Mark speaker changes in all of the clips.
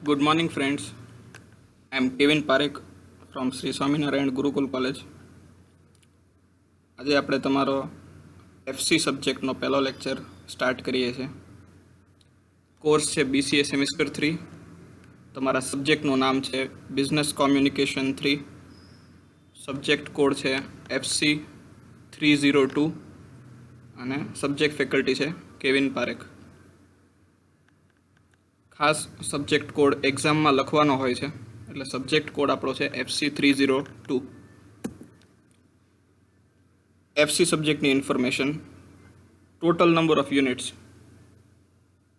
Speaker 1: Good morning, friends. I am Kevin Parekh from Sri Swaminarayan Gurukul College. આજે આપણે તમારો FC સબ્જેક્ટનો પહેલો lecture start કરીએ છીએ. કોર્સ છે BCA સેમિસ્ટર 3. તમારા સબ્જેક્ટનું નામ છે બિઝનેસ કોમ્યુનિકેશન 3. સબ્જેક્ટ કોડ છે FC 302 અને સબ્જેક્ટ ફેકલ્ટી છે કેવિન પારેખ. ખાસ સબ્જેક્ટ કોડ એક્ઝામમાં લખવાનો હોય છે, એટલે સબ્જેક્ટ કોડ આપણો છે FC 302. એફસી સબ્જેક્ટની information. Total number of units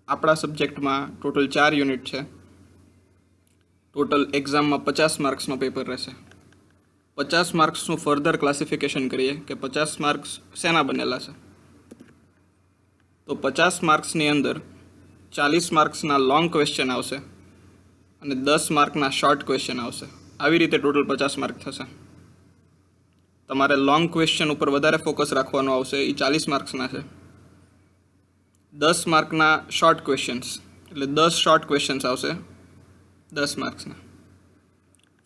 Speaker 1: આપણા સબ્જેક્ટમાં ટોટલ 4 યુનિટ છે. ટોટલ એક્ઝામમાં 50 માર્ક્સનો પેપર રહેશે. 50 માર્ક્સનું ફર્ધર ક્લાસિફિકેશન કરીએ કે 50 માર્ક્સ શેના બનેલા છે. તો 50 માર્ક્સની અંદર 40 માર્ક્સના લોંગ ક્વેશ્ચન આવશે અને 10 માર્કના શોર્ટ ક્વેશ્ચન આવશે. આવી રીતે ટોટલ 50 માર્ક થશે. તમારે લોંગ ક્વેશ્ચન ઉપર વધારે ફોકસ રાખવાનું આવશે, એ 40 માર્ક્સના છે. 10 માર્કના શોર્ટ ક્વેશ્ચન્સ એટલે 10 શોર્ટ ક્વેશ્ચન્સ આવશે 10 માર્ક્સના.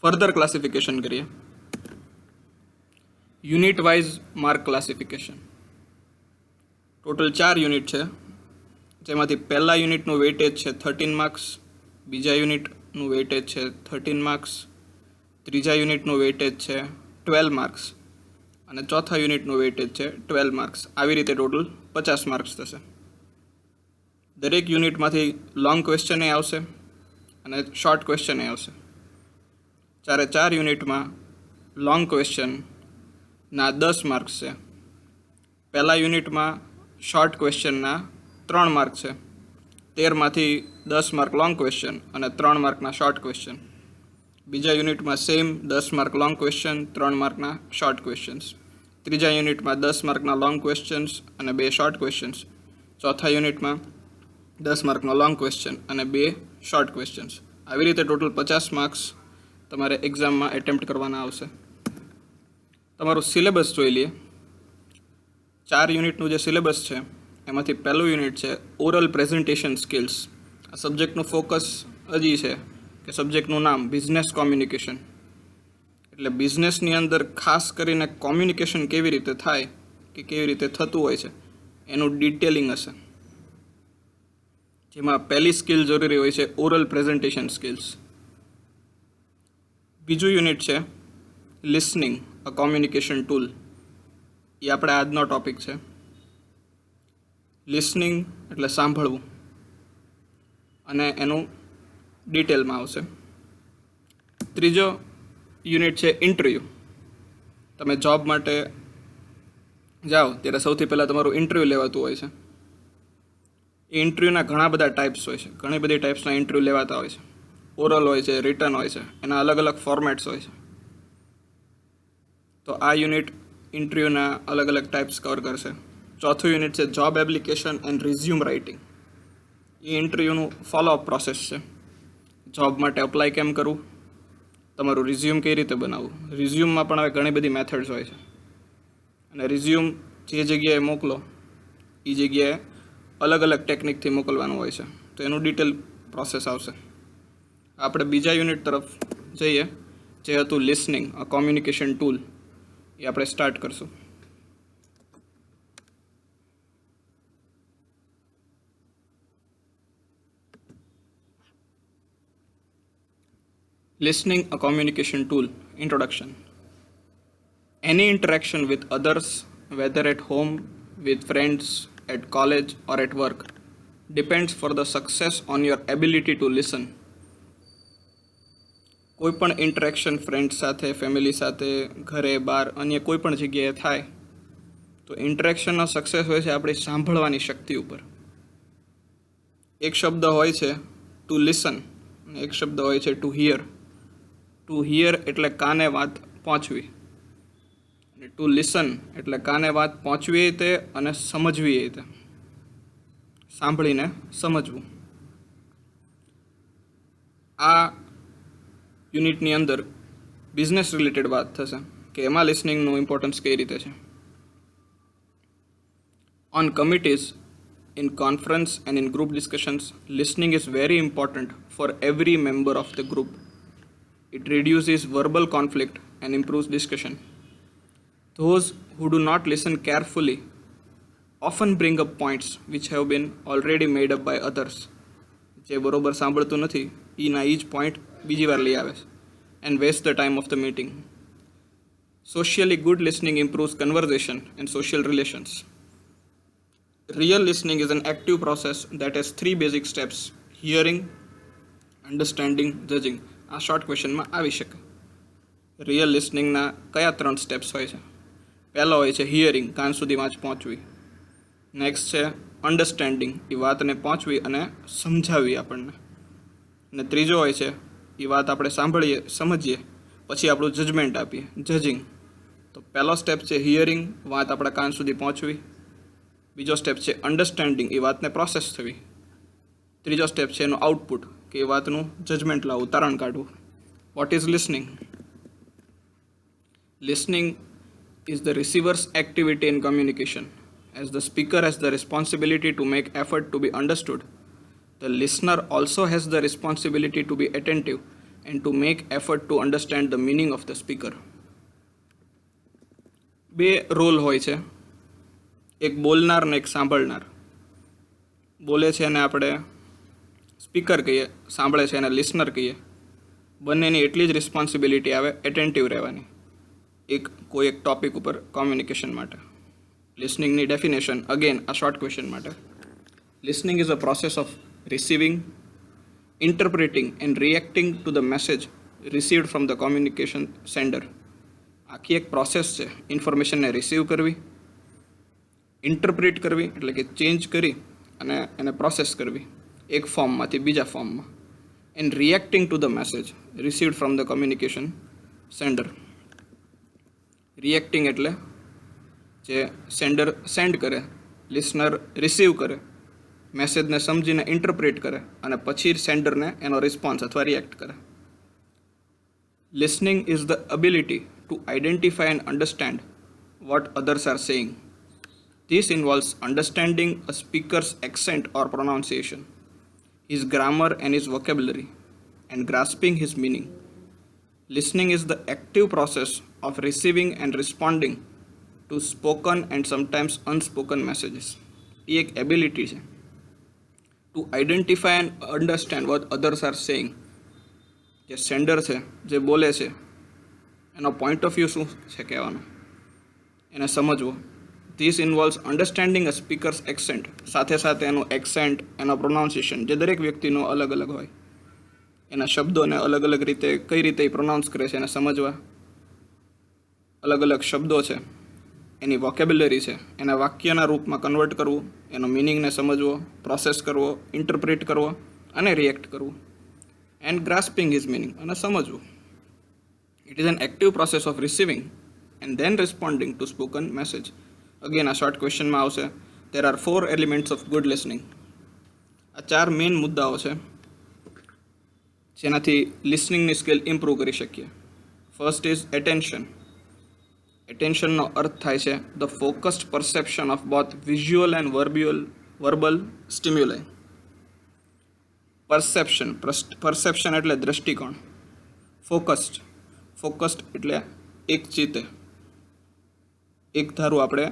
Speaker 1: ફર્ધર ક્લાસિફિકેશન કરીએ. Unit wise mark classification. Total 4 unit છે, જેમાંથી પહેલા યુનિટનું વેઇટેજ છે 13 માર્ક્સ, બીજા યુનિટનું વેઇટેજ છે 13 માર્ક્સ, ત્રીજા યુનિટનું વેઇટેજ છે 12 માર્ક્સ અને ચોથા યુનિટનું વેઇટેજ છે 12 માર્ક્સ. આવી રીતે ટોટલ 50 માર્ક્સ થશે. દરેક યુનિટમાંથી લોંગ ક્વેશ્ચન આવશે અને શોર્ટ ક્વેશ્ચન આવશે. 4 યુનિટમાં લોંગ ક્વેશ્ચનના 10 માર્ક્સ છે. પહેલા યુનિટમાં શોર્ટ ક્વેશ્ચનના 3 માર્ક છે. 13માંથી 10 માર્ક લોંગ ક્વેશ્ચન અને 3 માર્કના શોર્ટ ક્વેશ્ચન. બીજા યુનિટમાં સેમ 10 માર્ક લોંગ ક્વેશ્ચન, 3 માર્કના શોર્ટ ક્વેશ્ચન્સ. ત્રીજા યુનિટમાં 10 માર્કના લોંગ ક્વેશ્ચન્સ અને 2 શોર્ટ ક્વેશ્ચન્સ. ચોથા યુનિટમાં 10 માર્કનો લોંગ ક્વેશ્ચન અને 2 શોર્ટ ક્વેશ્ચન્સ. આવી રીતે ટોટલ 50 માર્ક્સ તમારે એક્ઝામમાં એટેમ્પ્ટ કરવાના આવશે. તમારું સિલેબસ જોઈ લઈએ. 4 યુનિટનું જે સિલેબસ છે એમાંથી પહેલું યુનિટ છે ઓરલ પ્રેઝન્ટેશન સ્કિલ્સ. આ સબ્જેક્ટનું ફોકસ હજી છે કે સબ્જેક્ટનું નામ બિઝનેસ કોમ્યુનિકેશન, એટલે બિઝનેસની અંદર ખાસ કરીને કોમ્યુનિકેશન કેવી રીતે થાય કે કેવી રીતે થતું હોય છે એનું ડિટેલિંગ હશે. જેમાં પહેલી સ્કિલ જરૂરી હોય છે ઓરલ પ્રેઝન્ટેશન સ્કિલ્સ. બીજું યુનિટ છે લિસનિંગ અ કોમ્યુનિકેશન ટૂલ. એ આપણે આજનો ટોપિક છે. લિસનિંગ એટલે સાંભળવું અને એનું ડિટેલમાં આવશે. ત્રીજો યુનિટ છે ઇન્ટરવ્યૂ. તમે જોબ માટે જાઓ ત્યારે સૌથી પહેલાં તમારું ઇન્ટરવ્યૂ લેવાતું હોય છે. એ ઇન્ટરવ્યૂના ઘણા બધા ટાઈપ્સ હોય છે, ઘણી બધી ટાઈપ્સના ઇન્ટરવ્યૂ લેવાતા હોય છે. ઓરલ હોય છે, રિટન હોય છે, એના અલગ અલગ ફોર્મેટ્સ હોય છે. તો આ યુનિટ ઇન્ટરવ્યૂના અલગ અલગ ટાઈપ્સ કવર કરશે. ચોથું યુનિટ છે job application and resume writing. એ ઇન્ટરવ્યૂનું ફોલોઅપ પ્રોસેસ છે. જોબ માટે અપ્લાય કેમ કરવું, તમારું રિઝ્યુમ કઈ રીતે બનાવવું. રિઝ્યુમમાં પણ હવે ઘણી બધી મેથડ્સ હોય છે અને રિઝ્યુમ જે જગ્યાએ મોકલો એ જગ્યાએ અલગ અલગ ટેકનિકથી મોકલવાનું હોય છે. તો એનું ડિટેલ પ્રોસેસ આવશે. આપણે બીજા યુનિટ તરફ જઈએ, જે હતું લિસનિંગ અ કોમ્યુનિકેશન ટૂલ. એ આપણે સ્ટાર્ટ કરશું. Listening a communication tool. Introduction. Any interaction with others, whether at home, with friends, at college or at work, depends for the success on your ability to listen. કોઈ પણ interaction friends સાથે, family સાથે, ઘરે, બહાર, અન્ય કોઈ પણ જગ્યાએ થાય તો ઇન્ટરેક્શનનો સક્સેસ હોય છે આપણી સાંભળવાની શક્તિ ઉપર. એક શબ્દ હોય છે ટુ લિસન અને એક શબ્દ હોય છે ટુ હિયર. ટુ હિયર એટલે કાને વાત પહોંચવી અને ટુ લિસન એટલે કાને વાત પહોંચવી તે અને સમજવી તે, સાંભળીને સમજવું. આ યુનિટની અંદર બિઝનેસ રિલેટેડ વાત થશે કે એમાં લિસનિંગનું ઇમ્પોર્ટન્સ કઈ રીતે છે. On committees In conference and in group discussions, listening is very important for every member of the group. It reduces verbal conflict and improves discussion. Those who do not listen carefully often bring up points which have been already made up by others. જે બરોબર સાંભળતું નથી એના એ જ point બીજી વાર લઈ આવે છે and waste the time of the meeting. Socially good listening improves conversation and social relations. Real listening is an active process that has 3 basic steps: hearing, understanding, judging. આ શોર્ટ ક્વેશ્ચનમાં આવી શકે. રિયલ લિસનિંગના કયા 3 steps હોય છે? પહેલો હોય છે hearing, કાન સુધી વાંચ પહોંચવી. નેક્સ્ટ છે અન્ડરસ્ટેન્ડિંગ, એ વાતને પહોંચવી અને સમજાવવી આપણને. અને ત્રીજો હોય છે એ વાત આપણે સાંભળીએ, સમજીએ, પછી આપણું જજમેન્ટ આપીએ, જજિંગ. તો પહેલો સ્ટેપ છે હિયરિંગ, વાત આપણા કાન સુધી પહોંચવી. બીજો સ્ટેપ છે અન્ડરસ્ટેન્ડિંગ, એ વાતને પ્રોસેસ થવી. ત્રીજો સ્ટેપ છે એનું આઉટપુટ, કે એ વાતનું જજમેન્ટ લાવવું, તારણ કાઢવું. What is listening? Listening is the receiver's activity in communication. As the speaker has the responsibility to make effort to be understood, the listener also has the responsibility to be attentive and to make effort to understand the meaning of the speaker. બે role હોય છે, એક બોલનાર ને એક સાંભળનાર. બોલે છે એને આપણે સ્પીકર કહીએ, સાંભળે છે એને લિસનર કહીએ. બંનેની એટલી જ રિસ્પોન્સિબિલિટી આવે એટેન્ટિવ રહેવાની કોઈ એક ટોપિક ઉપર કોમ્યુનિકેશન માટે. લિસનિંગની ડેફિનેશન અગેન આ શોર્ટ ક્વેશ્ચન માટે: listening is a process of receiving, interpreting and reacting to the message received from the communication sender. આખી એક પ્રોસેસ છે ઇન્ફોર્મેશનને રિસીવ કરવી, ઇન્ટરપ્રિટ કરવી એટલે કે ચેન્જ કરી અને એને પ્રોસેસ કરવી એક ફોર્મમાંથી બીજા ફોર્મમાં, and reacting to the message received from the communication sender. Reacting એટલે જે સેન્ડર સેન્ડ કરે, લિસનર રિસીવ કરે, મેસેજને સમજીને ઇન્ટરપ્રેટ કરે અને પછી સેન્ડરને એનો રિસ્પોન્સ અથવા રિએક્ટ કરે. Listening is the ability to identify and understand what others are saying. This involves understanding a speaker's accent or pronunciation, his grammar and his vocabulary, and grasping his meaning. Listening is the active process of receiving and responding to spoken and sometimes unspoken messages. એ એક ability છે to identify and understand what others are saying. જે sender છે, જે બોલે છે, એનો point of view શું છે કહેવાનો, એને સમજવો. This ઇન્વોલ્વ્સ understanding a speakers accent, સાથે સાથે એનું એક્સેન્ટ, એનો પ્રોનાઉન્સિએશન, જે દરેક વ્યક્તિનો અલગ અલગ હોય, એના શબ્દોને અલગ અલગ રીતે કઈ રીતે એ પ્રોનાઉન્સ કરે છે એને સમજવા. અલગ અલગ શબ્દો છે, એની વોકેબ્યુલરી છે, એના વાક્યના રૂપમાં કન્વર્ટ કરવું, એનો મિનિંગને સમજવો, પ્રોસેસ કરવો, ઇન્ટરપ્રિટ કરવો અને રિએક્ટ કરવું. એન્ડ ગ્રાસ્પિંગ હિઝ મિનિંગ, અને સમજવું. It is an active process of receiving and then responding to spoken message. Again આ શોર્ટ ક્વેશ્ચનમાં આવશે. There are 4 elements of good listening. આ 4 મેઇન મુદ્દાઓ છે જેનાથી લિસનિંગની સ્કિલ ઇમ્પ્રૂવ કરી શકીએ. First is attention. એટેન્શનનો અર્થ થાય છે the focused perception of both visual and verbal stimuli. Perception એટલે દ્રષ્ટિકોણ. ફોકસ્ડ એટલે એક ચિત્તે, એક ધારું આપણે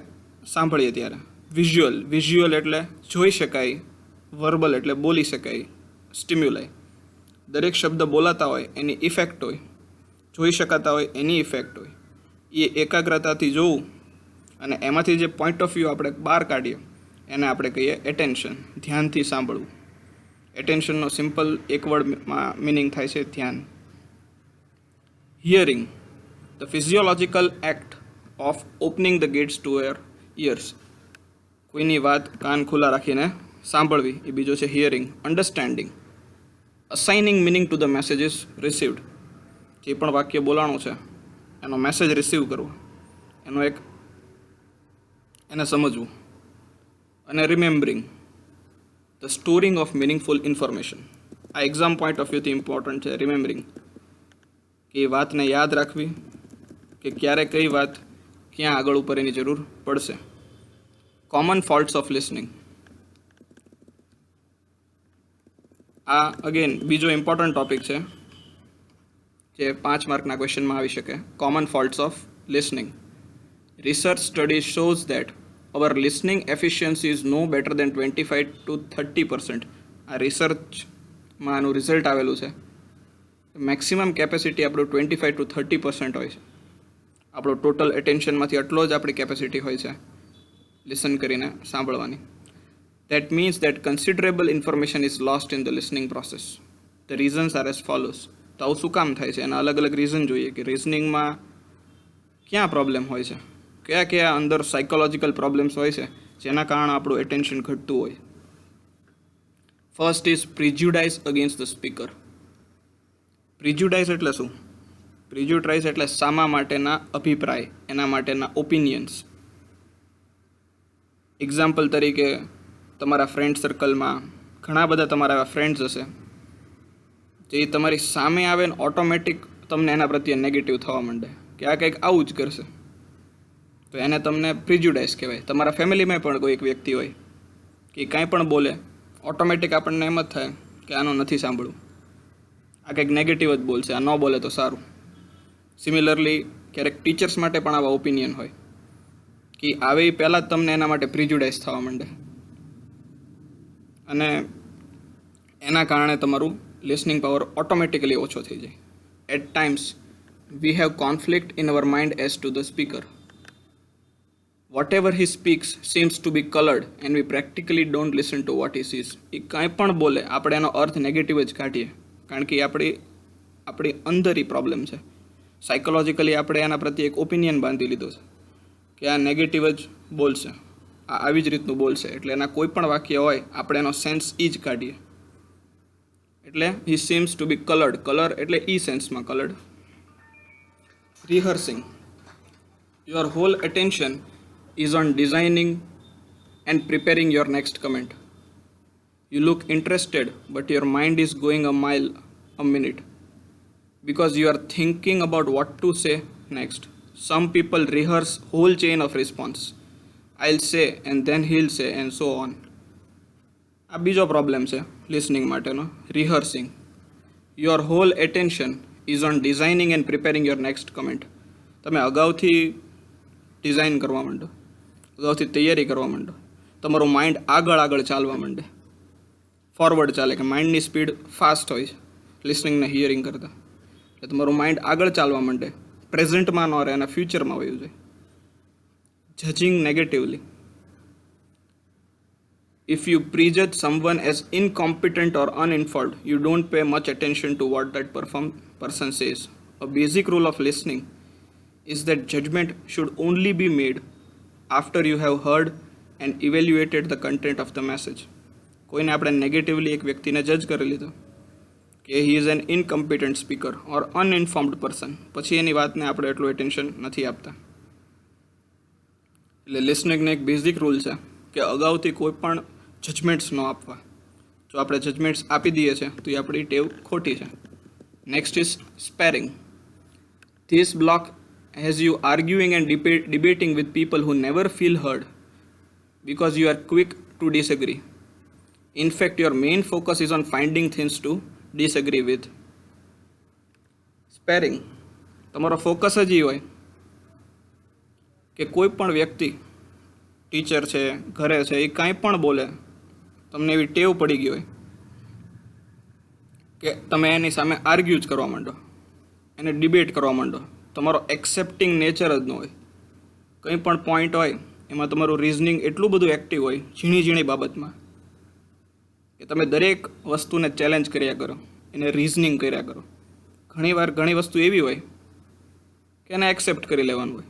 Speaker 1: સાંભળીએ ત્યારે. વિઝ્યુઅલ એટલે જોઈ શકાય, વર્બલ એટલે બોલી શકાય, સ્ટિમ્યુલાઈ દરેક શબ્દ બોલાતા હોય એની ઇફેક્ટ હોય, જોઈ શકાતા હોય એની ઇફેક્ટ હોય. એ એકાગ્રતાથી જોવું અને એમાંથી જે પોઈન્ટ ઓફ વ્યૂ આપણે બહાર કાઢીએ એને આપણે કહીએ એટેન્શન, ધ્યાનથી સાંભળવું. એટેન્શનનો સિમ્પલ એક વર્ડમાં મિનિંગ થાય છે ધ્યાન. Hearing, the physiological act of opening the gates to your ears. કોઈની વાત કાન ખુલ્લા રાખીને સાંભળવી, એ બીજો છે hearing. Understanding, assigning meaning to the messages received. જે પણ વાક્ય બોલાણું છે એનો મેસેજ રિસીવ કરવો, એને સમજવું. અને remembering, the storing of meaningful information. આ એક્ઝામ પોઈન્ટ ઓફ વ્યૂથી ઇમ્પોર્ટન્ટ છે રિમેમ્બરિંગ, કે એ વાતને યાદ રાખવી કે ક્યારે કઈ વાત ક્યાં આગળ ઉપર એની જરૂર પડશે. Common faults of listening. આ અગેન બીજો ઇમ્પોર્ટન્ટ ટોપિક છે જે 5 માર્કના ક્વેશ્ચનમાં આવી શકે. Common faults of listening. Research study shows that our listening efficiency is no better than 25 to 30%. આ રિસર્ચમાં આનું રિઝલ્ટ આવેલું છે. મેક્સિમમ કેપેસિટી આપણું 25 to 30% હોય છે. આપણો ટોટલ એટેન્શનમાંથી આટલો જ આપણી કેપેસિટી હોય છે લિસન કરીને સાંભળવાની. That means that considerable information is lost in the listening process. The reasons are as follows. તો આવું શું કામ થાય છે? એના અલગ અલગ રીઝન જોઈએ કે રિઝનિંગમાં ક્યાં પ્રોબ્લેમ હોય છે, કયા કયા અંદર સાયકોલોજીકલ પ્રોબ્લેમ્સ હોય છે જેના કારણે આપણું એટેન્શન ઘટતું હોય. First is prejudice against the speaker. Prejudice એટલે શું? પ્રિજ્યુડાઇઝ એટલે સામા માટેના અભિપ્રાય, એના માટેના ઓપિનિયન્સ. એક્ઝામ્પલ તરીકે તમારા ફ્રેન્ડ સર્કલમાં ઘણા બધા તમારા એવા ફ્રેન્ડ્સ હશે જે તમારી સામે આવે ને ઓટોમેટિક તમને એના પ્રત્યે નેગેટિવ થવા માંડે કે આ કંઈક આવું જ કરશે, તો એને તમને પ્રિજ્યુડાઇઝ કહેવાય. તમારા ફેમિલીમાં પણ કોઈ એક વ્યક્તિ હોય કે કાંઈ પણ બોલે ઓટોમેટિક આપણને એમ જ થાય કે આનું નથી સાંભળવું, આ કંઈક નેગેટિવ જ બોલશે, આ ન બોલે તો સારું. સિમિલરલી ક્યારેક ટીચર્સ માટે પણ આવા ઓપિનિયન હોય કે આવે એ પહેલાં જ તમને એના માટે પ્રિજ્યુડાઇઝ થવા માંડે અને એના કારણે તમારું લિસનિંગ પાવર ઓટોમેટિકલી ઓછો થઈ જાય. At times we have conflict in our mind as to the speaker. Whatever he speaks seems to be coloured and we practically don't listen to what he says. એ કાંઈ પણ બોલે આપણે એનો અર્થ negative જ કાઢીએ, કારણ કે આપણી અંદર એ પ્રોબ્લેમ છે. સાયકોલોજીકલી આપણે એના પ્રત્યે એક ઓપિનિયન બાંધી લીધો છે કે આ નેગેટિવ જ બોલશે, આ આવી જ રીતનું બોલશે, એટલે એના કોઈ પણ વાક્ય હોય આપણે એનો સેન્સ એ જ કાઢીએ. એટલે he seems to be coloured. Colour એટલે ઈ સેન્સમાં coloured. Rehearsing. Your whole attention is on designing and preparing your next comment. You look interested but your mind is going a mile a minute because you are thinking about what to say next. Some people rehearse whole chain of response. I'll say and then he'll say and so on. આ બીજો problem છે listening માટેનો, rehearsing. Your whole attention is on designing and preparing your next comment. તમે અગાઉથી design કરવા માંડો, અગાઉથી તૈયારી કરવા માંડો, તમારું માઇન્ડ આગળ ચાલવા માંડે, ફોરવર્ડ ચાલે, કે માઇન્ડની સ્પીડ ફાસ્ટ હોય છે લિસનિંગને હિયરિંગ કરતાં. એટલે તમારું માઇન્ડ આગળ ચાલવા માંડે, પ્રેઝન્ટમાં ન રહે અને ફ્યુચરમાં વયું જાય. Judging negatively. If you prejudge someone as incompetent or uninformed, you don't pay much attention to what that person says. A basic rule of listening is that judgment should only be made after you have heard and evaluated the content of the message. કોઈને આપણે negatively એક વ્યક્તિને જજ કરી લીધો કે he is an incompetent speaker or uninformed person, પછી એની વાતને આપણે એટલું એટેન્શન નથી આપતા. એટલે લિસનિંગનો એક બેઝિક રૂલ છે કે અગાઉથી કોઈ પણ જજમેન્ટ્સ ન આપવા. જો આપણે જજમેન્ટ્સ આપી દઈએ છીએ તો એ આપણી ટેવ ખોટી છે. Next is sparring. This block has you arguing and debating with people who never feel heard because you are quick to disagree. In fact, your main focus is on finding things to disagree with. સ્પેરિંગ. તમારો focus જ એ હોય કે કોઈ પણ વ્યક્તિ, teacher છે, ઘરે છે, એ કાંઈ પણ બોલે, તમને એવી ટેવ પડી ગઈ હોય કે તમે એની સામે આર્ગ્યુ જ કરવા માંડો, એને ડિબેટ કરવા માંડો. તમારો એક્સેપ્ટિંગ નેચર જ ન હોય. કંઈ પણ પોઈન્ટ હોય એમાં તમારું રિઝનિંગ એટલું બધું એક્ટિવ હોય ઝીણી ઝીણી બાબતમાં કે તમે દરેક વસ્તુને ચેલેન્જ કર્યા કરો, એને રિઝનિંગ કર્યા કરો. ઘણીવાર ઘણી વસ્તુ એવી હોય કે એને એક્સેપ્ટ કરી લેવાનું હોય.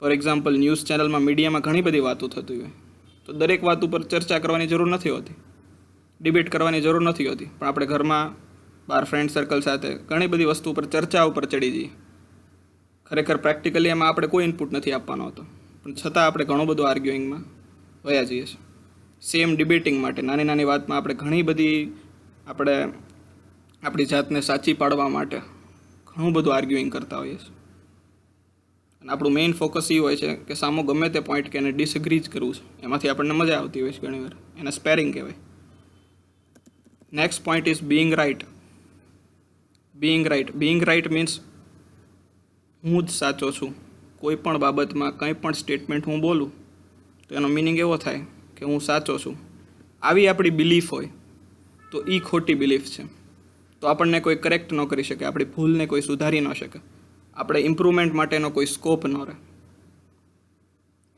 Speaker 1: ફોર એક્ઝામ્પલ, ન્યૂઝ ચેનલમાં, મીડિયામાં ઘણી બધી વાતો થતી હોય, તો દરેક વાત ઉપર ચર્ચા કરવાની જરૂર નથી હોતી, ડિબેટ કરવાની જરૂર નથી હોતી. પણ આપણે ઘરમાં, બહાર ફ્રેન્ડ સર્કલ સાથે ઘણી બધી વસ્તુ ઉપર ચર્ચા ઉપર ચડી જઈએ. ખરેખર પ્રેક્ટિકલી એમાં આપણે કોઈ ઇનપુટ નથી આપવાનો હોતો, પણ છતાં આપણે ઘણું બધું આર્ગ્યુઇંગમાં વયા જઈએ છીએ. સેમ ડિબેટિંગ માટે નાની નાની વાતમાં આપણે ઘણી બધી આપણી જાતને સાચી પાડવા માટે ઘણું બધું આર્ગ્યુઇંગ કરતા હોઈએ છીએ. અને આપણું મેઇન ફોકસ એ હોય છે કે સામો ગમે તે પોઈન્ટ કે એને ડિસએગ્રી જ કરવું છે. એમાંથી આપણને મજા આવતી હોય છે ઘણીવાર. એને સ્પેરિંગ કહેવાય. Next point is being right. Being right means હું જ સાચો છું. કોઈ પણ બાબતમાં કંઈ પણ સ્ટેટમેન્ટ હું બોલું તો એનો મિનિંગ એવો થાય કે હું સાચો છું. આવી આપણી બિલીફ હોય તો એ ખોટી બિલીફ છે. તો આપણને કોઈ કરેક્ટ ન કરી શકે, આપણી ભૂલને કોઈ સુધારી ન શકે, આપણે ઇમ્પ્રુવમેન્ટ માટેનો કોઈ સ્કોપ ન રહે.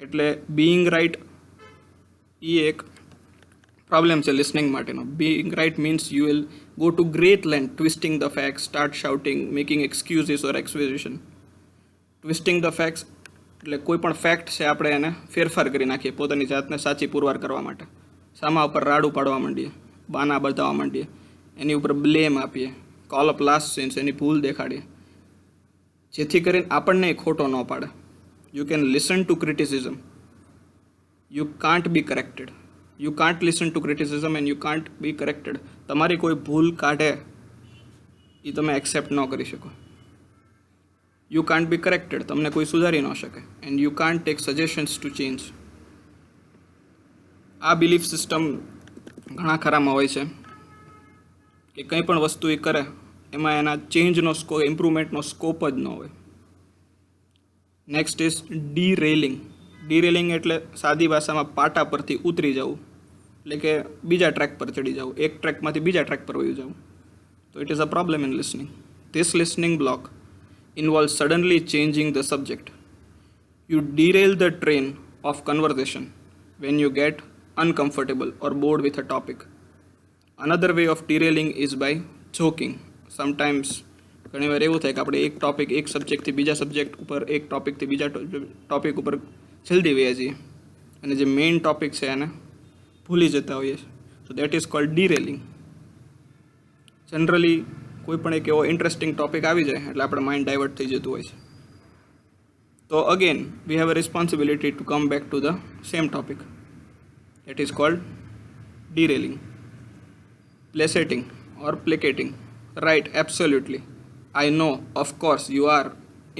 Speaker 1: એટલે બીઇંગ રાઇટ એ એક પ્રોબ્લેમ છે લિસનિંગ માટેનો. Being right means you will go to great length twisting the facts, start shouting, making excuses or explanation. Twisting the facts એટલે કોઈ પણ ફેક્ટ છે આપણે એને ફેરફાર કરી નાખીએ પોતાની જાતને સાચી પુરવાર કરવા માટે. સામા ઉપર રાડું પાડવા માંડીએ, બાના બતાવવા માંડીએ, એની ઉપર બ્લેમ આપીએ, કોલ અપ લાસ્ટ સીન્સ, એની ભૂલ દેખાડીએ, જેથી કરીને આપણને ખોટો ન પાડે. You can listen to criticism, you can't B corrected. You can't listen to criticism and you can't B corrected. તમારી કોઈ ભૂલ કાઢે એ તમે એક્સેપ્ટ ન કરી શકો. યુ કાન્ટ બી કરેક્ટેડ, તમને કોઈ સુધારી ન શકે. And you can't take suggestions to change. આ બિલીફ સિસ્ટમ ઘણા ખરામાં હોય છે કે કંઈ પણ વસ્તુ એ કરે એમાં એના ચેન્જનો સ્કોપ, ઇમ્પ્રુવમેન્ટનો સ્કોપ જ ન હોય. Next is ડીરેલિંગ. ડીરેલિંગ એટલે સાદી ભાષામાં પાટા પરથી ઉતરી જવું, એટલે કે બીજા ટ્રેક પર ચડી જવું, એક ટ્રેકમાંથી બીજા ટ્રેક પર વયું જવું. તો it is a problem in listening. This listening block involves suddenly changing the subject. You derail the train of conversation when you get uncomfortable or bored with a topic. Another way of derailing is by joking. Sometimes ઘણી વાર એવું થાય કે આપણે એક topic, એક સબ્જેક્ટથી બીજા subject ઉપર, એક ટોપિકથી બીજા ટોપિક ઉપર જલ્દી વયા જઈએ અને જે મેઇન ટોપિક છે એને ભૂલી જતા હોઈએ. So that is called derailing. Generally કોઈ પણ એક એવો ઇન્ટરેસ્ટિંગ ટોપિક આવી જાય એટલે આપણે માઇન્ડ ડાયવર્ટ થઈ જતું હોય છે. તો again we have a responsibility to come back to the same topic. That is called derailing. Placating or placating. Right, absolutely, I know, of course, you are,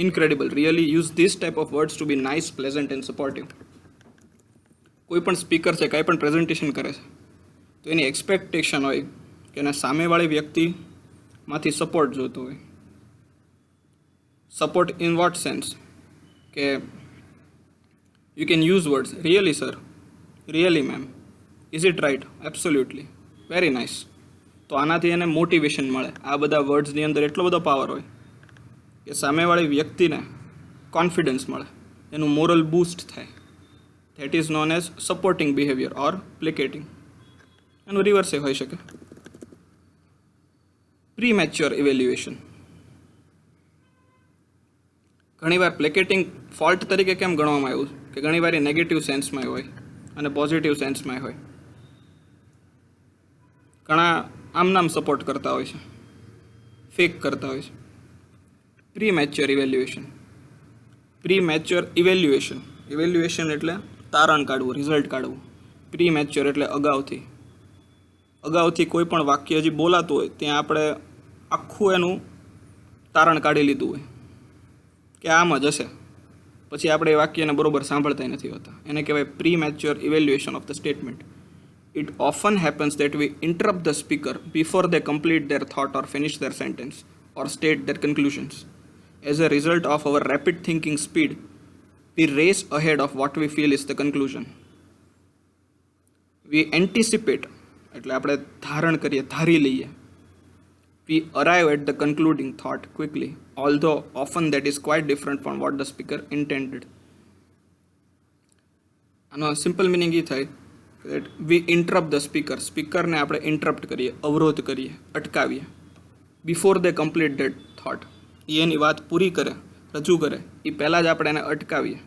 Speaker 1: incredible, really. Use this type of words to be nice, pleasant and supportive. કોઈ પણ speaker છે, કાંઈ પણ presentation કરે છે તો એની expectation હોય કે એને સામેવાળી વ્યક્તિ માંથી સપોર્ટ જોતો હોય. Support in what sense? કે you can use words, really sir, really ma'am, is it right, absolutely, very nice. તો આનાથી એને મોટિવેશન મળે. આ બધા વર્ડ્સની અંદર એટલો બધો પાવર હોય કે સામેવાળી વ્યક્તિને કોન્ફિડન્સ મળે, એનું મોરલ બૂસ્ટ થાય. That is known as supporting behaviour or placating. એનું રિવર્સે હોઈ શકે. Premature evaluation. ઘણીવાર પ્લેકેટિંગ ફોલ્ટ તરીકે કેમ ગણવામાં આવ્યું કે ઘણીવાર એ નેગેટિવ સેન્સમાં હોય અને પોઝિટિવ સેન્સમાં હોય. ઘણા આમનામ સપોર્ટ કરતા હોય છે, ફેક કરતા હોય છે. Premature evaluation. Premature evaluation. Evaluation એટલે તારણ કાઢવું, રિઝલ્ટ કાઢવું. પ્રીમેચ્યોર એટલે અગાઉથી કોઈ પણ વાક્ય હજી બોલાતું હોય ત્યાં આપણે આખું એનું તારણ કાઢી લીધું હોય કે આમ જ હશે, પછી આપણે એ વાક્યને બરોબર સાંભળતા નથી હોતા. એને કહેવાય premature evaluation of the statement. It often happens that we interrupt the speaker before they complete their thought or finish their sentence or state their conclusions. As a result of our rapid thinking speed we race ahead of what we feel is the conclusion. We anticipate, એટલે આપણે ધારણ કરીએ, ધારી લઈએ. We arrive at the concluding thought quickly, although often that is quite different from what the speaker intended. આનો simple meaning એ થાય that we interrupt the speaker. સ્પીકરને આપણે interrupt કરીએ, અવરોધ કરીએ, અટકાવીએ. Before they complete that thought. એ એની વાત પૂરી કરે, રજૂ કરે એ પહેલાં જ આપણે એને અટકાવીએ.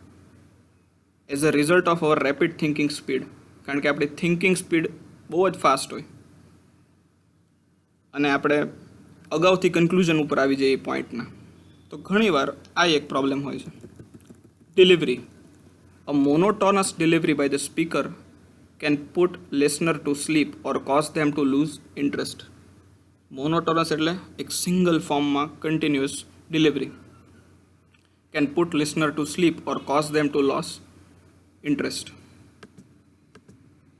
Speaker 1: As a result of our rapid thinking speed. કારણ કે આપણી થિંકિંગ સ્પીડ બહુ જ ફાસ્ટ હોય અને આપણે અગાઉથી કન્ક્લુઝન ઉપર આવી જઈએ પોઈન્ટના. તો ઘણીવાર આ એક પ્રોબ્લેમ હોય છે. Delivery. A monotonous delivery by the speaker can put listener to sleep or cause them to lose interest. Monotonous એટલે એક સિંગલ ફોર્મમાં continuous delivery can put listener to sleep or cause them to lose interest.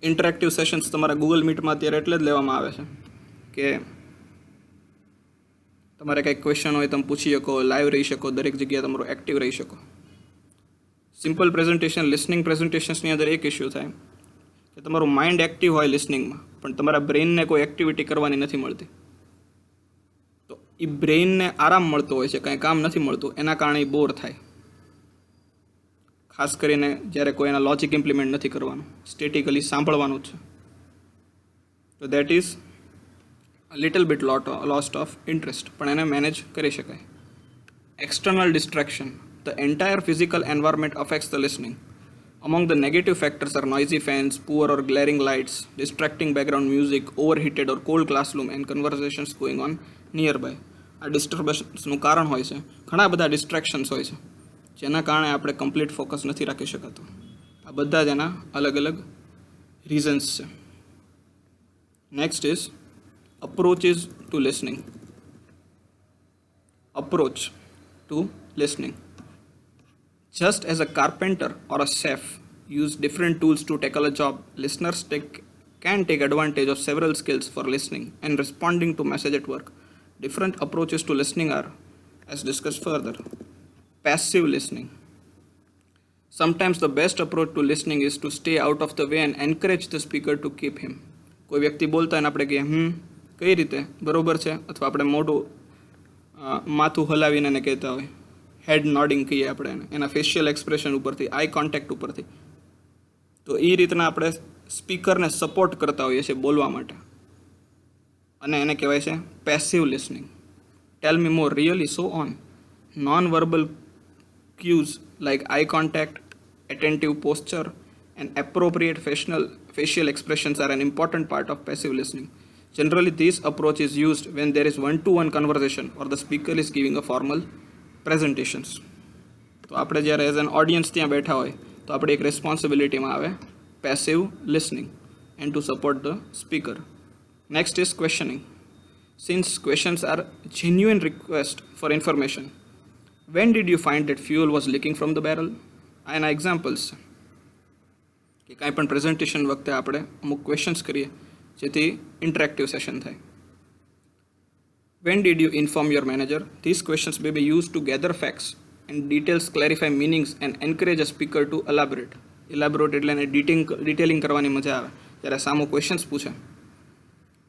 Speaker 1: Interactive sessions તમારા Google મીટમાં અત્યારે એટલે જ લેવામાં આવે છે કે તમારે કંઈક ક્વેશ્ચન હોય તમે પૂછી શકો, લાઈવ રહી શકો, દરેક જગ્યાએ તમારું એક્ટિવ રહી શકો. સિમ્પલ પ્રેઝન્ટેશન, લિસનિંગ પ્રેઝન્ટેશન્સની અંદર એક ઇસ્યુ થાય કે તમારું માઇન્ડ એક્ટિવ હોય લિસનિંગમાં, પણ તમારા બ્રેઇનને કોઈ એક્ટિવિટી કરવાની નથી મળતી. તો એ બ્રેઇનને આરામ મળતો હોય છે, કાંઈ કામ નથી મળતું, એના કારણે એ બોર થાય. ખાસ કરીને જ્યારે કોઈ એના લોજિક ઇમ્પ્લિમેન્ટ નથી કરવાનું, સ્ટેટિકલી સાંભળવાનું જ છે. તો that is a little bit lost of interest, પણ એને મેનેજ કરી શકાય. External destruction. The entire physical environment affects the listening. Among the negative factors are noisy fans, poor or glaring lights, distracting background music, overheated or cold classroom, and conversations going on nearby. આ ડિસ્ટર્બન્સનું કારણ હોય છે. ઘણા બધા distractions હોય છે જેના કારણે આપણે કમ્પ્લીટ ફોકસ નથી રાખી શકાતું. આ બધા જ એના અલગ અલગ રીઝન્સ છે. Next is approaches to listening. Approach to listening. Just as a carpenter or a chef use different tools to tackle a job, listeners can take advantage of several skills for listening and responding to message at work. Different approaches to listening are, as discussed further. Passive listening. Sometimes the best approach to listening is to stay out of the way and encourage the speaker to keep him. કોઈ વ્યક્તિ બોલતા હોય ને આપણે કહીએ કઈ રીતે બરોબર છે, અથવા આપણે મોઢું માથું હલાવીને એને કહેતા હોય, હેડ નોડિંગ કહીએ આપણે એને, એના ફેશિયલ એક્સપ્રેશન ઉપરથી, આઈ કોન્ટેક્ટ ઉપરથી. તો એ રીતના આપણે સ્પીકરને સપોર્ટ કરતા હોઈએ છીએ બોલવા માટે, અને એને કહેવાય છે passive listening. Tell me more, really, so on. Non verbal cues like eye contact, attentive posture, and appropriate facial expressions are an important part of passive listening. Generally, this approach is used when there is one-to-one conversation or the speaker is giving a formal presentations. તો આપણે જ્યારે as an audience ત્યાં બેઠા હોય તો આપણે એક રિસ્પોન્સિબિલિટીમાં આવે passive listening and to support the speaker. Next is questioning. Since questions are genuine request for information. When did you find that fuel was leaking from the barrel? આ એના એક્ઝામ્પલ્સ છે કે કાંઈ પણ પ્રેઝન્ટેશન વખતે આપણે અમુક ક્વેશ્ચન્સ કરીએ જેથી ઇન્ટરેક્ટિવ સેશન થાય. When did you inform your manager? These questions may be used to gather facts and details, clarify meanings, and encourage a speaker to elaborate. Elaborate એટલે એને ડિટેલિંગ કરવાની મજા આવે. જ્યારે સામો ક્વેશ્ચન્સ પૂછે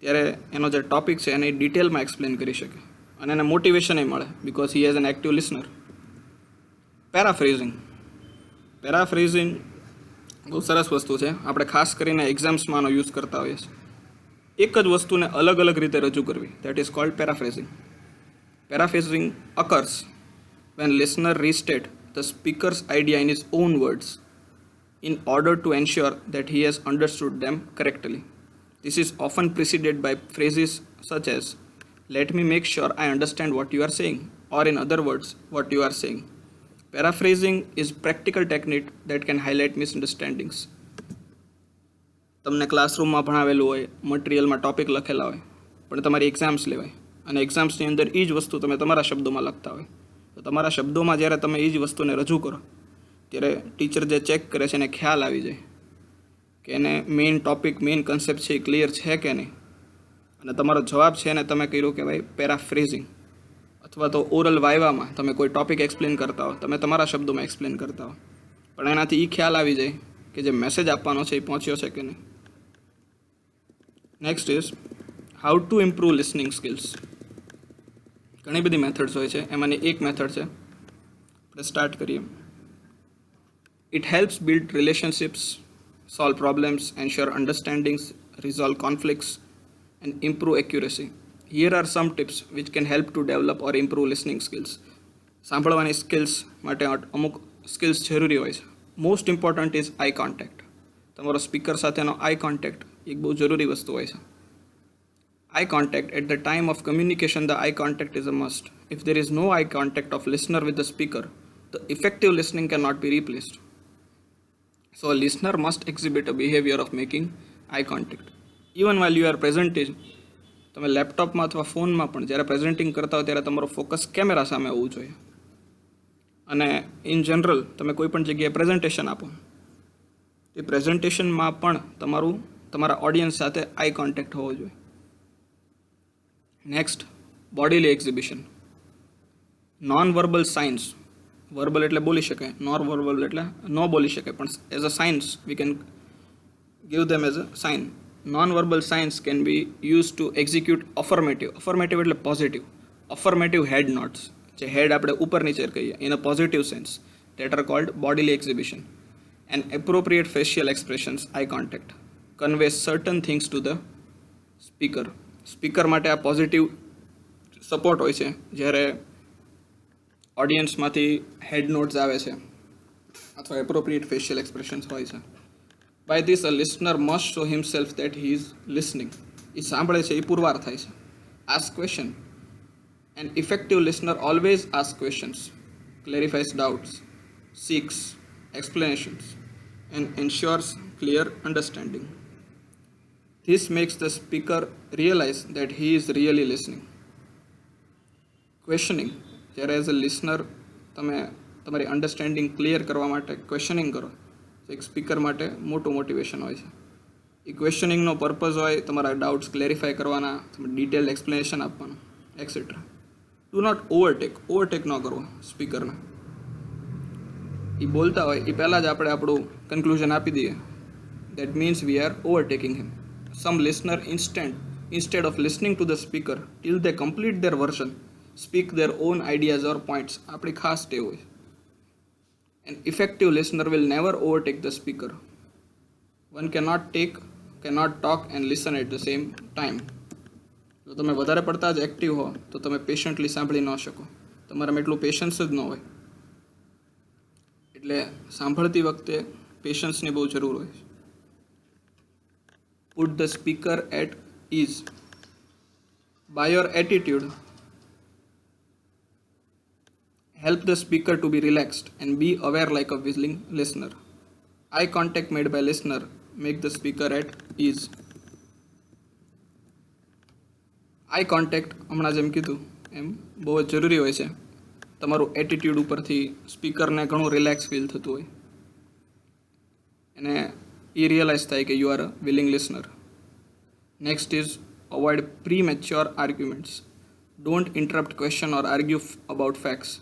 Speaker 1: ત્યારે એનો જે ટોપિક છે એને ડિટેલમાં એક્સપ્લેન કરી શકે અને એને મોટિવેશન એ મળે because he has an active listener. Paraphrasing. Paraphrasing બહુ સરસ વસ્તુ છે. આપણે ખાસ કરીને એક્ઝામ્સમાં આનો યુઝ કરતા હોઈએ છીએ. એક જ વસ્તુને અલગ અલગ રીતે રજૂ કરવી, that is called paraphrasing. Paraphrasing occurs when listener restate the speaker's idea in his own words in order to ensure that he has understood them correctly. This is often preceded by phrases such as, "Let me make sure I understand what you are saying," or in other words, "what you are saying." Paraphrasing is practical technique that can highlight misunderstandings. તમને ક્લાસરૂમમાં ભણાવેલું હોય, મટીરિયલમાં topic લખેલા હોય, પણ તમારી exams લેવાય અને એક્ઝામ્સની અંદર એ જ વસ્તુ તમે તમારા શબ્દોમાં લખતા હોય. તો તમારા શબ્દોમાં જ્યારે તમે એ જ વસ્તુને રજૂ કરો ત્યારે ટીચર જે ચેક કરે છે એને ખ્યાલ આવી જાય કે એને મેઇન ટોપિક, મેઇન કન્સેપ્ટ છે એ ક્લિયર છે કે નહીં. અને તમારો જવાબ છે એને તમે કર્યું કે ભાઈ પેરાફ્રેઝિંગ. અથવા તો ઓરલ વાયવામાં તમે કોઈ ટોપિક એક્સપ્લેન કરતા હો, તમે તમારા શબ્દોમાં એક્સપ્લેન કરતા હો, પણ એનાથી એ ખ્યાલ આવી જાય કે જે મેસેજ આપવાનો છે એ પહોંચ્યો છે કે નહીં. Next is how to improve listening skills. ઘણી બધી મેથડ્સ હોય છે, એમાંની એક મેથડ છે, આપણે સ્ટાર્ટ કરીએ. It helps build relationships, solve problems, ensure understandings, resolve conflicts and improve accuracy. Here are some tips which can help to develop or improve listening skills. સાંભળવાની સ્કિલ્સ માટે અમુક સ્કિલ્સ જરૂરી હોય છે. Most important is eye contact. તમારો speaker સાથેનો eye contact એક બહુ જરૂરી વસ્તુ હોય છે. Eye contact. At the time of communication, the eye contact is a must. If there is no eye contact of listener with the speaker, the effective listening cannot be replaced. So a listener must exhibit a behavior of making eye contact. Even while you are presenting, તમે લેપટોપમાં અથવા ફોનમાં પણ જ્યારે presenting કરતા હોય ત્યારે તમારો ફોકસ કેમેરા સામે હોવું જોઈએ. અને ઇન જનરલ તમે કોઈ પણ જગ્યાએ પ્રેઝન્ટેશન આપો એ પ્રેઝન્ટેશનમાં પણ તમારા ઓડિયન્સ સાથે આઈ કોન્ટેક્ટ હોવો જોઈએ. Next, bodily exhibition. Non verbal signs, verbal એટલે બોલી શકે, નોન વર્બલ એટલે ન બોલી શકે, પણ as a science we can give them as a sign. Non-verbal signs can be used to execute affirmative. Affirmative એટલે positive. Affirmative head nods. જે head આપણે ઉપર નીચે કહીએ in a positive sense. That are called bodily exhibition. And appropriate facial expressions, eye contact, convey certain things to the speaker. Speaker માટે આ positive support હોય છે જ્યારે ઓડિયન્સમાંથી હેડ નોટ્સ આવે છે અથવા એપ્રોપ્રિએટ ફેશિયલ એક્સપ્રેશન્સ હોય છે. By this, a listener must show himself that he is listening. એ સાંભળે છે, એ પુરવાર થાય છે. Ask question. An effective listener always asks questions, clarifies doubts, seeks explanations, and ensures clear understanding. This makes the speaker realize that he is really listening. Questioning. જ્યારે as a listener તમે તમારી understanding clear કરવા માટે questioning કરો, એક speaker માટે મોટું motivation હોય છે. એ ક્વેશ્ચનિંગનો પર્પઝ હોય તમારા ડાઉટ્સ ક્લેરિફાય કરવાના, તમે ડિટેલ એક્સપ્લેનેશન આપવાનું, એક્સેટ્રા. ડુ નોટ ઓવરટેક ન કરવો સ્પીકરને. એ બોલતા હોય એ પહેલાં જ આપણે આપણું કન્ક્લુઝન આપી દઈએ. That means we are overtaking him. Some listener instead of listening to the speaker till they complete their version, speak their own ideas or points. આપણી ખાસ ટેવ હોય. An effective listener will never overtake the speaker. One cannot talk and listen at the same time. જો તમે વધારે પડતા જ active હો તો તમે પેશન્ટલી સાંભળી ન શકો, તમારામાં એટલું પેશન્સ જ ન હોય. એટલે સાંભળતી વખતે પેશન્સની બહુ જરૂર હોય. Put the speaker at ease. By your attitude, help the speaker to be relaxed and be aware like a willing listener. Eye contact made by listener make the speaker at ease. Eye contact હમણાં જેમ કીધું એમ બહુ જ જરૂરી હોય છે. તમારું attitude ઉપરથી સ્પીકરને ઘણું રિલેક્સ ફીલ થતું હોય અને એ રિયલાઇઝ થાય કે you are a willing listener. Next is avoid premature arguments. Don't interrupt question or argue about facts.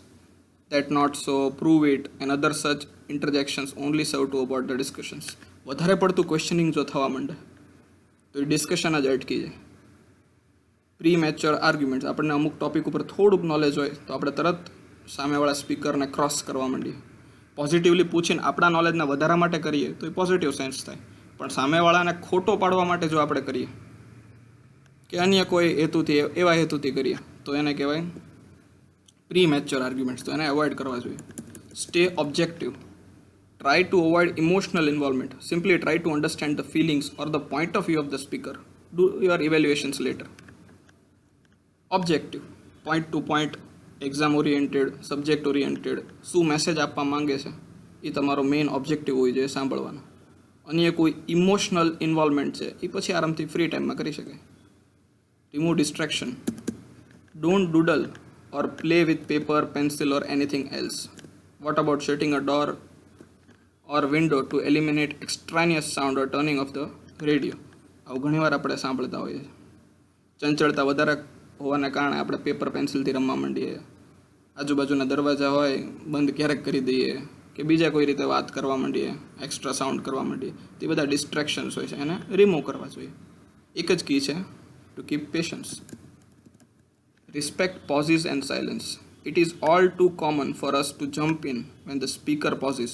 Speaker 1: That not so, prove it, and other such interjections only serve to abort the discussions. વધારે પડતું questioning જો થવા માંડે તો એ discussion જ અટકી જાય. Premature arguments, આપણને અમુક ટોપિક ઉપર થોડુંક નોલેજ હોય તો આપણે તરત સામેવાળા સ્પીકરને ક્રોસ કરવા માંડીએ. પોઝિટિવલી પૂછીને આપણા નોલેજને વધારા માટે કરીએ તો એ પોઝિટિવ સેન્સ થાય, પણ સામેવાળાને ખોટો પાડવા માટે જો આપણે કરીએ કે અન્ય કોઈ હેતુથી એવા હેતુથી કરીએ તો એને કહેવાય પ્રીમેચ્યોર આર્ગ્યુમેન્ટ્સ. તો એને અવોઇડ કરવા જોઈએ. Stay objective. Try to avoid emotional involvement. Simply try to understand the feelings or the point of view of the speaker. Do your evaluations later. Objective. Point to point, exam oriented, subject oriented. શું message આપવા માંગે છે એ તમારો main objective હોય જોઈએ સાંભળવાનો. અન્ય કોઈ ઇમોશનલ ઇન્વોલ્વમેન્ટ છે એ પછી આરામથી ફ્રી ટાઈમમાં કરી શકાય. Remove destruction. Don't doodle or play with paper, pencil or anything else. What about shutting a door or window to eliminate extraneous sound or turning off the radio? આવું ઘણીવાર આપણે સાંભળતા હોઈએ છીએ. ચંચળતા વધારે હોવાને કારણે આપણે પેપર પેન્સિલથી રમવા માંડીએ, આજુબાજુના દરવાજા હોય બંધ ક્યારેક કરી દઈએ કે બીજા કોઈ રીતે વાત કરવા માંડીએ, એક્સ્ટ્રા સાઉન્ડ કરવા માંડીએ. તે બધા ડિસ્ટ્રેક્શન્સ હોય છે, એને રિમૂવ કરવા જોઈએ. એક જ કી છે to keep patience. Respect pauses and silence. It is all too common for us to jump in when the speaker pauses.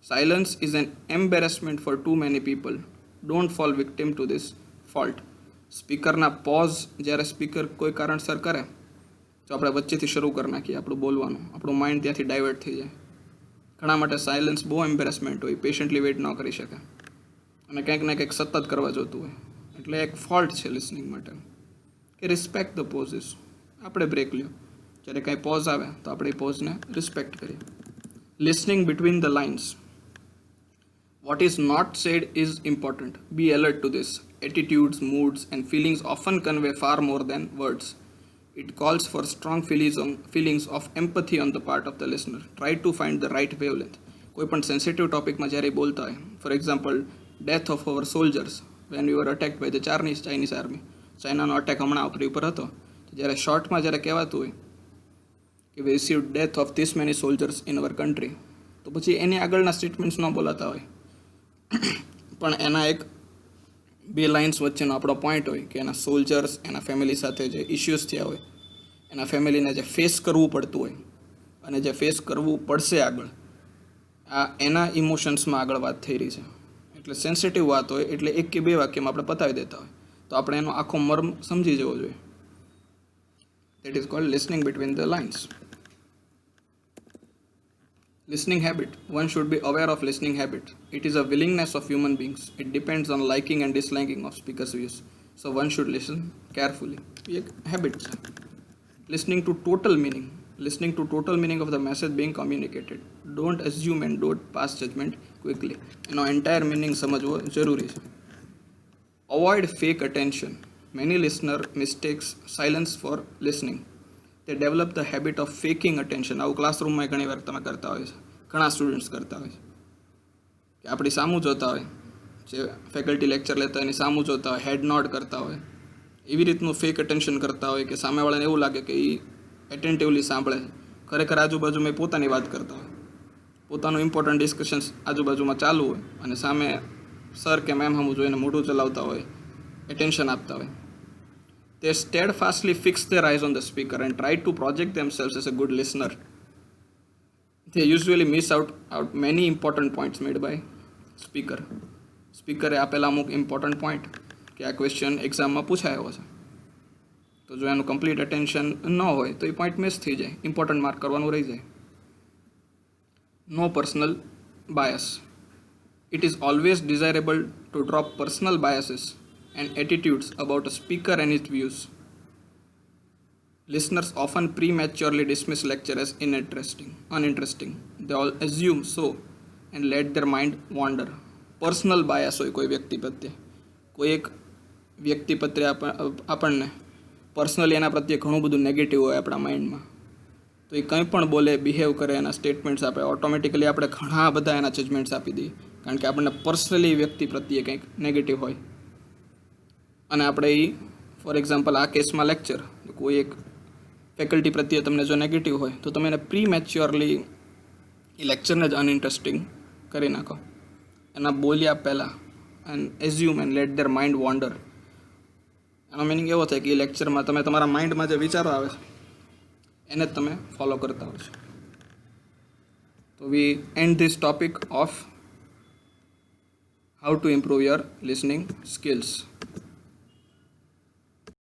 Speaker 1: Silence is an embarrassment for too many people. Don't fall victim to this fault. સ્પીકરના pause જ્યારે speaker કોઈ કારણસર કરે તો આપણે વચ્ચેથી શરૂ કરી નાખીએ આપણું બોલવાનું, આપણું માઇન્ડ ત્યાંથી ડાયવર્ટ થઈ જાય. ઘણા માટે સાયલન્સ બહુ એમ્બેરેસમેન્ટ હોય, પેશન્ટલી વેઇટ ન કરી શકે અને કંઈક ને કંઈક સતત કરવા જોતું હોય. એટલે એક ફોલ્ટ છે લિસનિંગ માટે કે રિસ્પેક્ટ ધ પોઝિસ. આપણે બ્રેક લ્યો, જ્યારે કાંઈ પોઝ આવે તો આપણે એ પોઝને રિસ્પેક્ટ કરીએ. Listening between the lines. What is not said is important. Be alert to this. Attitudes, moods and feelings often convey far more than words. It calls for strong feelings of empathy on the part of the listener. Try to find the right wavelength. કોઈ પણ sensitive ટોપિકમાં જ્યારે બોલતા હોય, for example death of our soldiers when we were attacked by the Chinese army. ચાઇનાનો attack હમણાં આપણી ઉપર હતો જ્યારે શોર્ટમાં જ્યારે કહેવાતું હોય કે we receive death of this many soldiers in our country, તો પછી એની આગળના સ્ટેટમેન્ટ્સ ન બોલાતા હોય, પણ એના એક બે લાઇન્સ વચ્ચેનો આપણો પોઈન્ટ હોય કે એના સોલ્જર્સ એના ફેમિલી સાથે જે ઇશ્યુઝ થયા હોય, એના ફેમિલીને જે ફેસ કરવું પડતું હોય અને જે ફેસ કરવું પડશે આગળ, આ એના ઇમોશન્સમાં આગળ વાત થઈ રહી છે. એટલે સેન્સિટિવ વાત હોય એટલે એક કે બે વાક્યમાં આપણે પતાવી દેતા હોય, તો આપણે એનો આખો મર્મ સમજી જવો જોઈએ. That is cold listening between the lines. Listening habit. One should be aware of listening habit. It is a willingness of human beings. It depends on liking and disliking of speaker's views. So one should listen carefully. એક habit છે. Listening to total meaning. Listening to total meaning of the message being communicated. Don't assume and don't pass judgment quickly. એનો entire meaning સમજવો જરૂરી છે. Avoid fake attention. Many listener mistakes silence for listening. They develop the habit of faking attention. આવું ક્લાસરૂમમાં ઘણી વાર તમે કરતા હોય છે, ઘણા સ્ટુડન્ટ્સ કરતા હોય છે કે આપણી સામું જોતા હોય, જે ફેકલ્ટી લેક્ચર લેતા હોય એની સામું જોતા હોય, હેડ નોડ કરતા હોય, એવી રીતનું ફેક અટેન્શન કરતા હોય કે સામેવાળાને એવું લાગે કે એ એટેન્ટિવલી સાંભળે છે, ખરેખર આજુબાજુમાં પોતાની વાત કરતા હોય, પોતાનું ઇમ્પોર્ટન્ટ ડિસ્કશન્સ આજુબાજુમાં ચાલુ હોય અને સામે સર કે મેમ સામું જોઈને મોઢું ચલાવતા હોય, એટેન્શન આપતા હોય. They steadfastly fix their eyes on the speaker and try to project themselves as a good listener. They usually miss out many important points made by speaker. સ્પીકરે આપેલા અમુક ઇમ્પોર્ટન્ટ પોઈન્ટ કે આ ક્વેશ્ચન એક્ઝામમાં પૂછાયો છે, તો જો એનું કમ્પ્લીટ અટેન્શન ન હોય તો એ પોઈન્ટ મિસ થઈ જાય, ઇમ્પોર્ટન્ટ માર્ક કરવાનું રહી જાય. No personal bias. It is always desirable to drop personal biases and attitudes about a speaker and his views. Listeners often prematurely dismiss lecture as uninteresting. They all assume so and let their mind wander. Personal bias હોય કોઈ વ્યક્તિ પ્રત્યે, કોઈ એક વ્યક્તિ પ્રત્યે આપણને personally એના પ્રત્યે ઘણું બધું નેગેટિવ હોય આપણા માઇન્ડમાં, તો એ કંઈ પણ બોલે, બિહેવ કરે, એના સ્ટેટમેન્ટ્સ આપે, ઓટોમેટિકલી આપણે ઘણા બધા એના જજમેન્ટ્સ આપી દઈએ, કારણ કે આપણને પર્સનલી વ્યક્તિ પ્રત્યે કંઈક નેગેટિવ હોય. અને આપણે એ ફોર એક્ઝામ્પલ આ કેસમાં લેક્ચર, કોઈ એક ફેકલ્ટી પ્રત્યે તમને જો નેગેટિવ હોય તો તમે એને પ્રી મેચ્યોરલી એ લેક્ચરને જ અનઇન્ટરેસ્ટિંગ કરી નાખો, એના બોલ્યા પહેલાં, and assume and let there mind wander. એનો મિનિંગ એવો થાય કે એ લેક્ચરમાં તમે તમારા માઇન્ડમાં જે વિચારો આવે છે એને જ તમે ફોલો કરતા હોય છો. તો we end this topic of how to improve your listening skills.